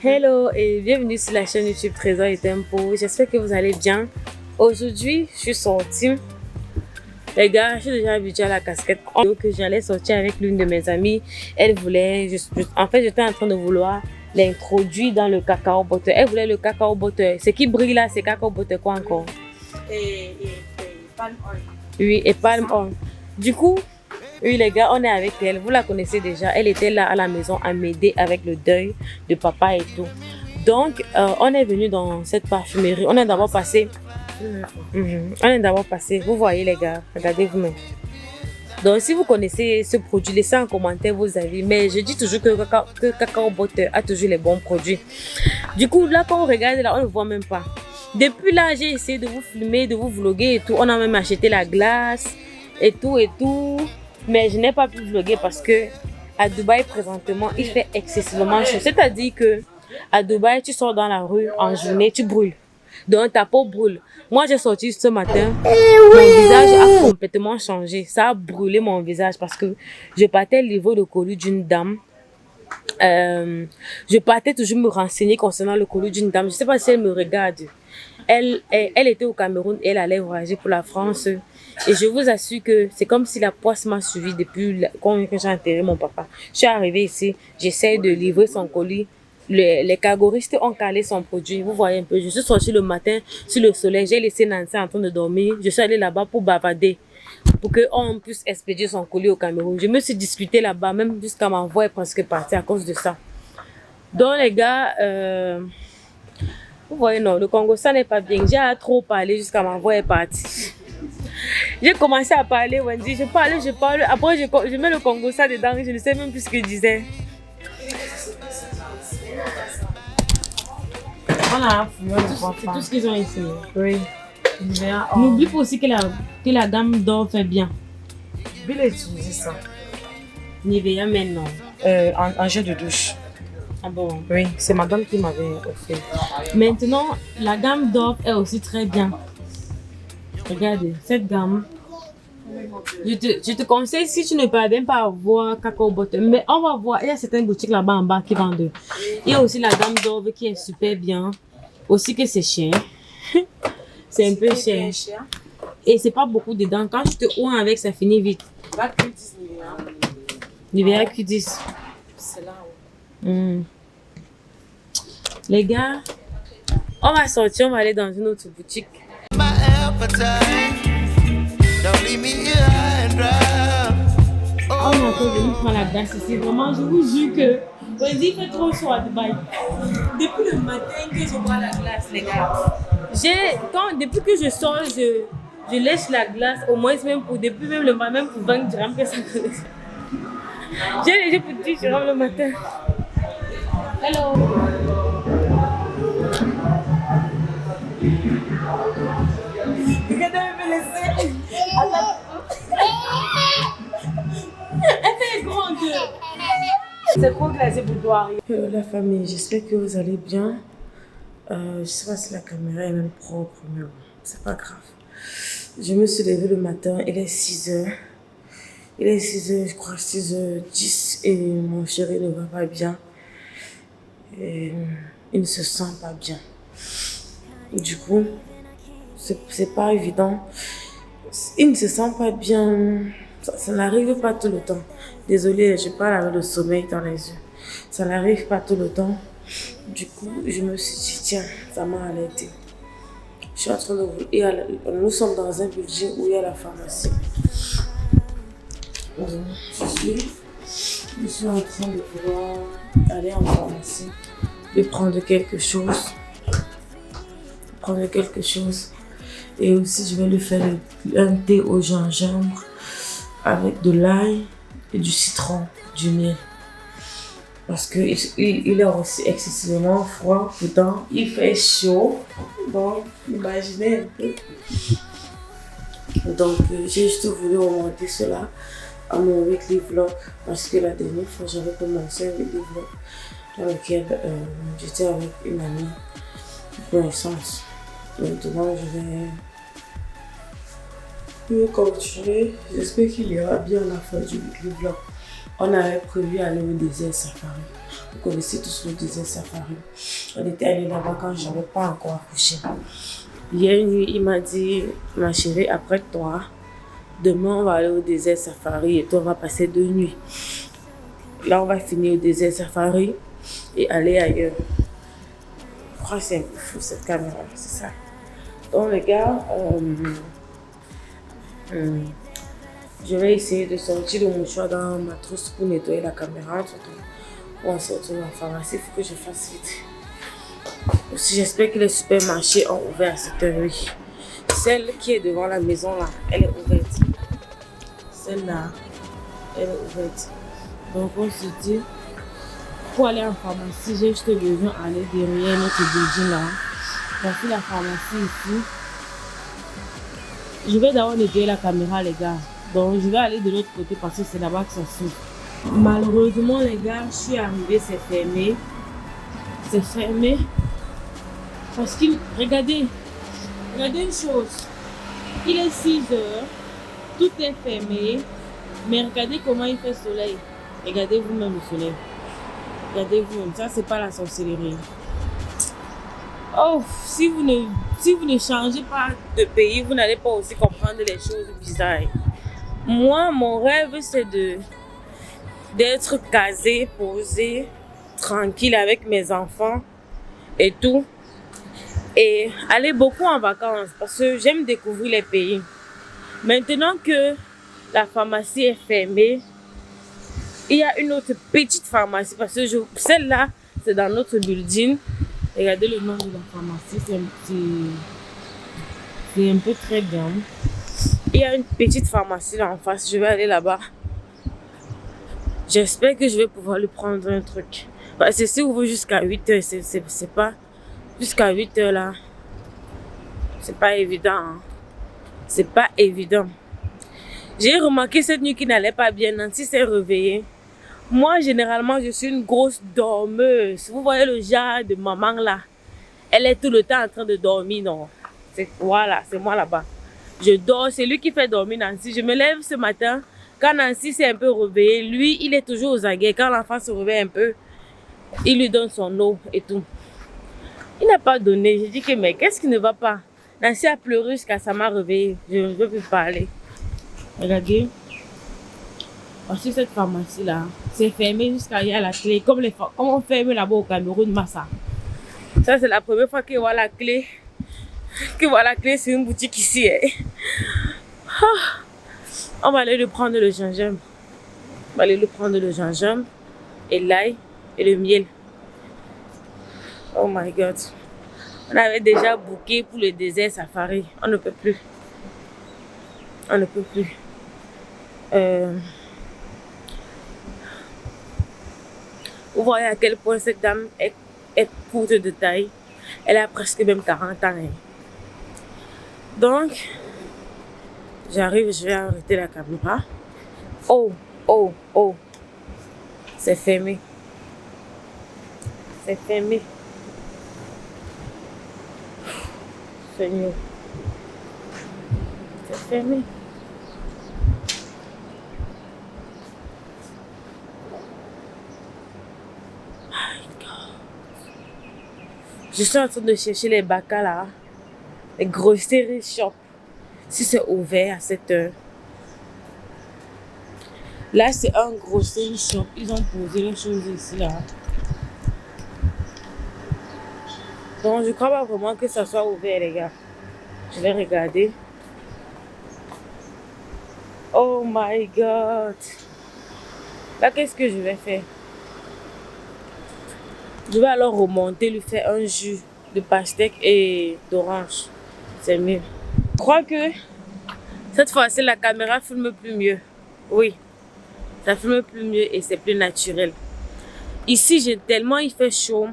Hello et bienvenue sur la chaîne YouTube Trésor et Tempo. J'espère que vous allez bien. Aujourd'hui, je suis sortie. Les gars, je suis déjà habituée à la casquette. Donc, j'allais sortir avec l'une de mes amies. Elle voulait, en fait, j'étais en train de vouloir l'introduire dans le cacao butter. Elle voulait le cacao butter. Ce qui brille là, c'est cacao butter quoi encore? Et palm oil. Oui, et palm oil. Du coup, oui les gars, on est avec elle. Vous la connaissez déjà. Elle était là à la maison à m'aider avec le deuil de papa et tout. Donc, on est venu dans cette parfumerie. On est d'abord passé. Vous voyez les gars, regardez vous-même. Donc, si vous connaissez ce produit, laissez en commentaire vos avis. Mais je dis toujours que Cacao Butter a toujours les bons produits. Du coup, là, quand on regarde, là, on ne voit même pas. Depuis là, j'ai essayé de vous filmer, de vous vlogger et tout. On a même acheté la glace et tout. Mais je n'ai pas pu vlogger parce que à Dubaï, présentement, il fait excessivement chaud. C'est-à-dire que à Dubaï, tu sors dans la rue en journée, tu brûles. Donc, ta peau brûle. Moi, j'ai sorti ce matin. Mon visage a complètement changé. Ça a brûlé mon visage parce que je partais livrer le colis d'une dame. Je partais toujours me renseigner concernant le colis d'une dame. Je ne sais pas si elle me regarde. Elle était au Cameroun et elle allait voyager pour la France. Et je vous assure que c'est comme si la poisse m'a suivi depuis quand j'ai enterré mon papa. Je suis arrivée ici, j'essaie de livrer son colis. Les cargoristes ont calé son produit. Vous voyez un peu, je suis sortie le matin sur le soleil. J'ai laissé Nancy en train de dormir. Je suis allée là-bas pour bavarder, pour qu'on puisse expédier son colis au Cameroun. Je me suis discutée là-bas, même jusqu'à ma voix est presque partie à cause de ça. Donc les gars, vous voyez, non, le Congo, ça n'est pas bien. J'ai trop parlé jusqu'à ma voix est partie. J'ai commencé à parler, Wendy, je parle. Après, je mets le Congo ça dedans, je ne sais même plus ce que je disais. On a un fouillon de papa. C'est tout ce qu'ils ont ici. Oui. N'oublie pas aussi que la gamme d'or fait bien. Je vais utiliser ça. Nivea maintenant. En gel de douche. Ah bon? Oui, c'est madame qui m'avait offert. Maintenant, la gamme d'or est aussi très bien. Regardez, cette gamme. Je te conseille, si tu ne parviens pas à voir Cacao Butter, mais on va voir, il y a certaines boutiques là-bas en bas qui vendent. Il y a aussi la gamme d'or qui est super bien. Aussi que c'est cher. C'est un peu cher. Et c'est pas beaucoup dedans. Quand tu te oins avec, ça finit vite. Va Q10 Nivea Q10. C'est là. Les gars, on va sortir, on va aller dans une autre boutique. On est encore venu prendre la glace ici. Vraiment, je vous jure que Wendy fait trop chaud à Dubaï. Depuis le matin que je bois la glace, les gars. Depuis que je sors, je laisse la glace au moins même depuis même le matin, même pour 20 dirhams que ça me j'ai léger pour 10 dirhams le matin. Hello. Regardez, me laisser. Elle fait grande. C'est trop glacé pour toi. La famille, j'espère que vous allez bien. Je sais pas si la caméra est même propre, mais bon, c'est pas grave. Je me suis levée le matin, il est 6h. Il est 6h, je crois 6h10 et mon chéri ne va pas bien. Et il ne se sent pas bien. Du coup, c'est pas évident. Il ne se sent pas bien. Ça n'arrive pas tout le temps. Désolée, je parle avec le sommeil dans les yeux. Ça n'arrive pas tout le temps. Du coup, je me suis dit, tiens, ça m'a alerté. Je suis en train de... Nous sommes dans un building où il y a la pharmacie. Je suis en train de pouvoir aller en pharmacie, de prendre quelque chose. Et aussi, je vais lui faire un thé au gingembre avec de l'ail et du citron, du miel. Parce qu'il est aussi excessivement froid, pourtant il fait chaud. Donc, imaginez un peu. Donc, j'ai juste voulu remonter cela à mon weekly vlog. Parce que la dernière fois, j'avais commencé un weekly vlog dans lequel j'étais avec une amie de connaissance. Maintenant, je vais continuer. J'espère qu'il ira bien à la fin du vlog. On avait prévu aller au désert safari. Vous connaissez tous le désert safari. On était allé là-bas quand je n'avais pas encore accouché. Hier nuit, il m'a dit, ma chérie, après toi, demain on va aller au désert safari et toi on va passer 2 nuits. Là on va finir au désert safari et aller ailleurs. Je crois que c'est un peu fou cette caméra, c'est ça. Donc les gars, je vais essayer de sortir le mouchoir dans ma trousse pour nettoyer la caméra. On se retrouve à la pharmacie, il faut que je fasse vite. Aussi, j'espère que les supermarchés ont ouvert à cette heure-ci. Celle qui est devant la maison là, elle est ouverte. Celle-là, elle est ouverte. Donc on se dit, pour aller en pharmacie, j'ai juste besoin d'aller derrière notre building là. Voici la pharmacie ici. Je vais d'abord nettoyer la caméra les gars. Donc je vais aller de l'autre côté parce que c'est là-bas que ça s'ouvre. Malheureusement les gars, je suis arrivée, c'est fermé. C'est fermé. Parce que, regardez une chose. Il est 6 heures, tout est fermé. Mais regardez comment il fait soleil. Regardez vous-même le soleil. Regardez vous-même, ça c'est pas la sorcellerie. Oh, si vous ne changez pas de pays, vous n'allez pas aussi comprendre les choses bizarres. Moi, mon rêve, c'est d'être casée, posée, tranquille avec mes enfants et tout. Et aller beaucoup en vacances parce que j'aime découvrir les pays. Maintenant que la pharmacie est fermée, il y a une autre petite pharmacie parce que celle-là, c'est dans notre building. Regardez le nom de la pharmacie, c'est un peu très grand. Il y a une petite pharmacie là en face, je vais aller là-bas. J'espère que je vais pouvoir lui prendre un truc. Parce que si vous voulez jusqu'à 8 heures, c'est pas... Jusqu'à 8 heures là, c'est pas évident. Hein. C'est pas évident. J'ai remarqué cette nuit qu'il n'allait pas bien. Nancy s'est réveillée. Moi, généralement, je suis une grosse dormeuse. Vous voyez le genre de maman là. Elle est tout le temps en train de dormir, non? Voilà, c'est moi là-bas. Je dors, c'est lui qui fait dormir Nancy. Je me lève ce matin. Quand Nancy s'est un peu réveillée, lui, il est toujours aux aguets. Quand l'enfant se réveille un peu, il lui donne son eau et tout. Il n'a pas donné. J'ai dit que, mais qu'est-ce qui ne va pas? Nancy a pleuré jusqu'à ça m'a réveillée. Je ne veux plus parler. Regardez. Voici cette pharmacie-là. C'est fermé jusqu'à hier la clé. Comme on ferme là-bas au Cameroun, Massa. Ça, c'est la première fois que je vois la clé. Sur une boutique ici. On va aller lui prendre le gingembre. On va aller lui prendre le gingembre et l'ail et le miel. Oh my God. On avait déjà booké pour le désert safari. On ne peut plus. On ne peut plus. Vous voyez à quel point cette dame est courte de taille. Elle a presque même 40 ans. Hein. Donc, j'arrive, je vais arrêter la caméra. Oh, oh, oh. C'est fermé. C'est fermé. Seigneur. C'est fermé. Je suis en train de chercher les bacas là. Les grocery shop. Si c'est ouvert à cette heure. Là, c'est un grocery shop. Ils ont posé les choses ici là. Donc, je crois pas vraiment que ça soit ouvert, les gars. Je vais regarder. Oh my God. Là, qu'est-ce que je vais faire? Je vais alors remonter, lui faire un jus de pastèque et d'orange. C'est mieux. Je crois que cette fois-ci, la caméra filme plus mieux. Oui, ça filme plus mieux et c'est plus naturel. Ici, tellement il fait chaud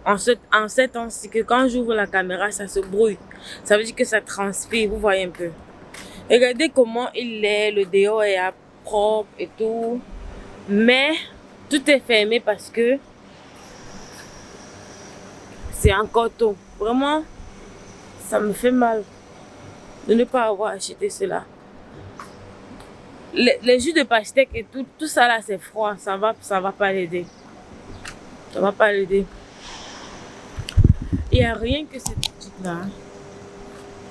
en ce temps-ci que quand j'ouvre la caméra, ça se brouille. Ça veut dire que ça transpire, vous voyez un peu. Regardez comment il est, le dehors est propre et tout. Mais tout est fermé parce que c'est encore tôt. Vraiment, ça me fait mal de ne pas avoir acheté cela. les jus de pastèque et tout ça là, c'est froid. Ça va pas l'aider. Ça va pas l'aider. Il n'y a rien que cette boutique-là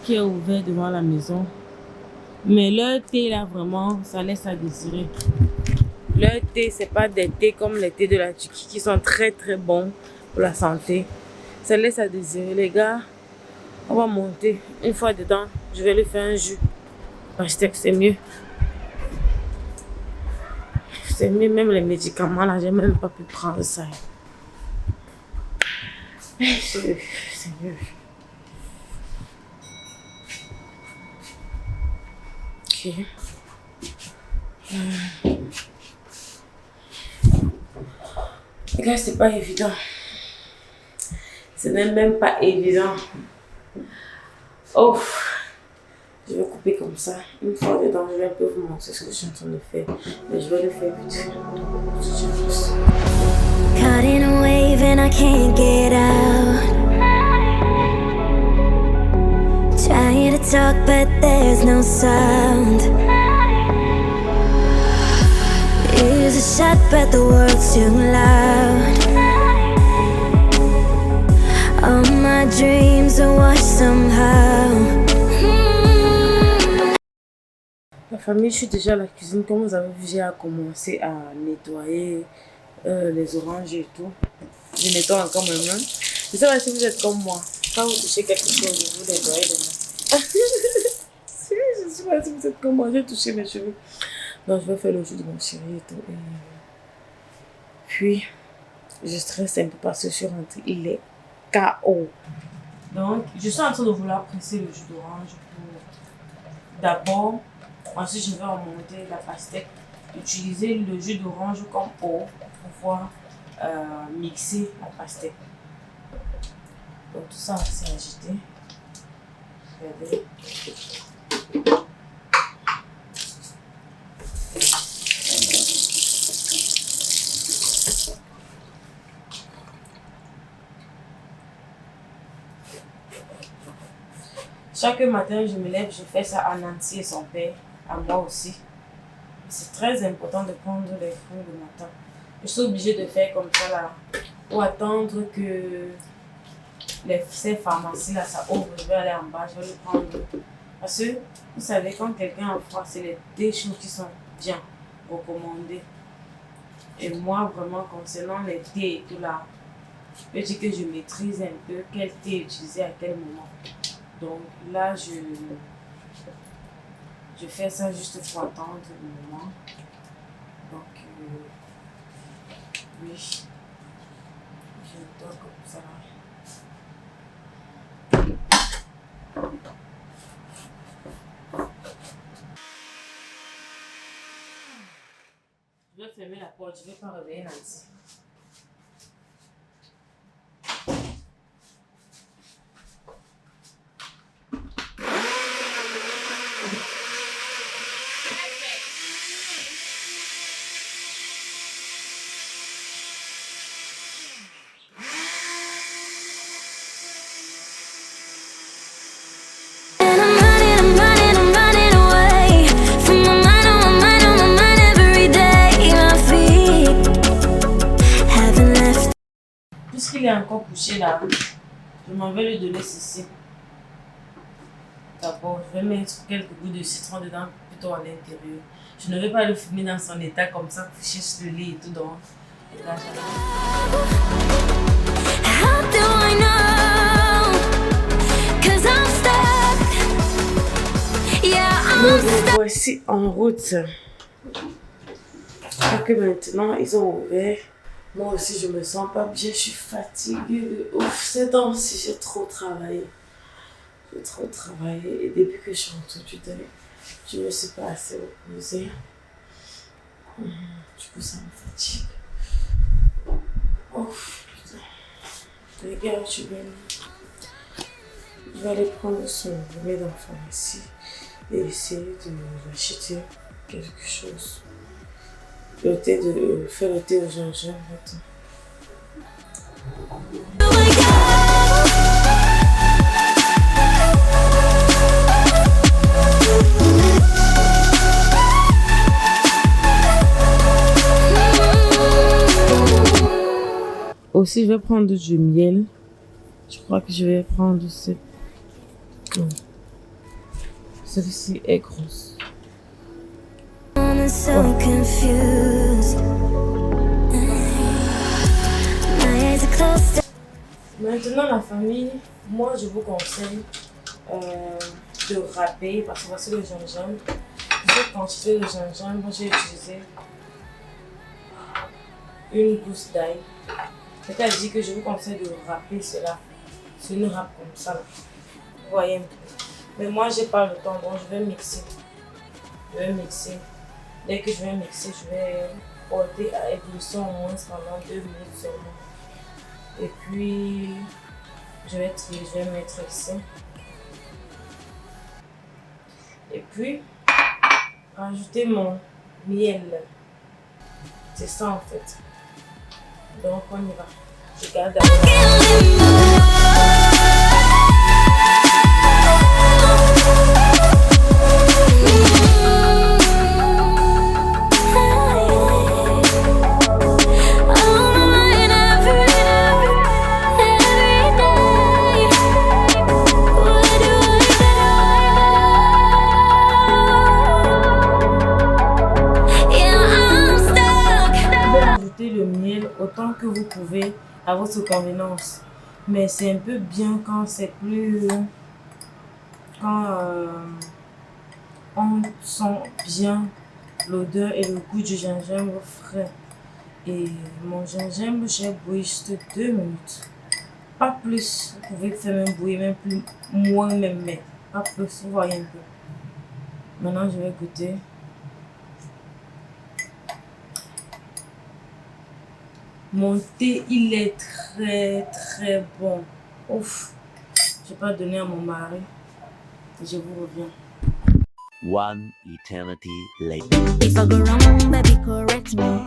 qui est ouverte devant la maison. Mais leur thé là, vraiment, ça laisse à désirer. Leur thé, c'est pas des thés comme les thés de la Turquie qui sont très très bons pour la santé. Ça laisse à désirer. Les gars, on va monter. Une fois dedans, je vais lui faire un jus. Pastèque, c'est mieux. C'est mieux, même les médicaments là, j'ai même pas pu prendre ça. C'est mieux. Ok. Les gars, c'est pas évident. Ce n'est même pas évident. Oh, je vais couper comme ça. Une fois dedans, je vais un peu vous montrer ce que je suis en train de faire. Mais je vais le faire vite fait. Caught in a wave and I can't get out. Trying to talk but there's no sound. Ears are shut but the world's too loud. All my dreams are washed somehow. La famille, je suis déjà à la cuisine. Comme vous avez vu, j'ai commencé à nettoyer les oranges et tout. Je nettoie encore mes mains. Je sais pas si vous êtes comme moi. Quand vous touchez quelque chose, vous nettoyez les mains. Je sais pas si vous êtes comme moi. J'ai touché mes cheveux. Donc, je vais faire le jus de mon chéri et tout. Et puis, je stresse un peu parce que je suis rentrée. Il est KO. Donc, je suis en train de vouloir presser le jus d'orange pour d'abord. Ensuite, je vais remonter la pastèque. Utiliser le jus d'orange comme eau pour pouvoir mixer la pastèque. Donc, tout ça, c'est agité. Regardez. Chaque matin, je me lève, je fais ça à Nancy et son père, à moi aussi. C'est très important de prendre les fruits le matin. Je suis obligée de faire comme ça là, pour attendre que ces pharmacies là, ça ouvre. Je vais aller en bas, je vais le prendre. Parce que, vous savez, quand quelqu'un a froid, c'est des choses qui sont bien recommandées. Et moi, vraiment, concernant les thés et tout là, je dis que je maîtrise un peu quel thé utiliser à quel moment. Donc là, je fais ça juste pour attendre le moment. Donc, oui, je dois comme ça. Je vais fermer la porte, je ne vais pas réveiller Nancy. Puisqu'il est encore couché là, je m'en vais lui donner ceci. D'abord, je vais mettre quelques gouttes de citron dedans, plutôt à l'intérieur. Je ne vais pas le fumer dans son état comme ça, couché sur le lit et tout dans l'étage. Nous voici en route. Que maintenant ils ont ouvert. Moi aussi je me sens pas bien, je suis fatiguée de ouf. Ces temps-ci j'ai trop travaillé. J'ai trop travaillé et depuis que je suis rentrée du deuil, je me suis pas assez reposée. Du coup ça me fatigue. Oh putain. Les gars, je vais aller prendre son remède dans la pharmacie et essayer de acheter quelque chose. Le thé faire le thé au gingembre. Aussi, je vais prendre du miel. Je crois que je vais prendre cette... Non. Celle-ci est grosse. I'm so confused. My eyes are closed. Maintenant, la famille, moi, je vous conseille de râper parce que voici le gingembre. Cette quantité de gingembre, j'ai utilisé une gousse d'ail. C'est-à-dire que je vous conseille de râper cela sur une râpe comme ça. Là. Vous voyez un peu. Mais moi, j'ai pas le temps, donc je vais mixer. Je vais mixer. Dès que je vais mixer, je vais porter à ébullition au moins pendant 2 minutes seulement. Et puis, je vais trier, je vais mettre ici. Et puis, rajouter mon miel. C'est ça en fait. Donc, on y va. Je garde le miel autant que vous pouvez à votre convenance, mais c'est un peu bien quand c'est plus quand on sent bien l'odeur et le goût du gingembre frais. Et mon gingembre, j'ai bouilli juste 2 minutes, pas plus. Vous pouvez faire même bouillir même plus, moins même, mais pas plus. Vous voyez un peu. Maintenant je vais goûter. Mon thé, il est très bon. Ouf. Je vais pas donner à mon mari. Et je vous reviens. One eternity later. If I go wrong, baby, correct me.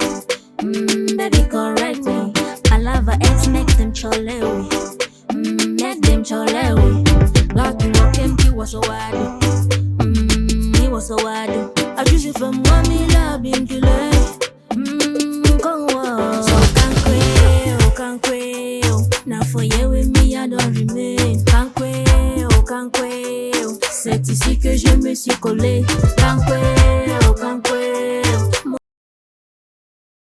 Baby, correct me. Palava X make them cholewi. Make them cholewi. Like you walk him, he was so wide. He was so wide. I choose it from one me love in delay. Come on. So can't quail. Now for you with me, I don't remain. Can't quail. C'est ici que je me suis collé. Can't quail.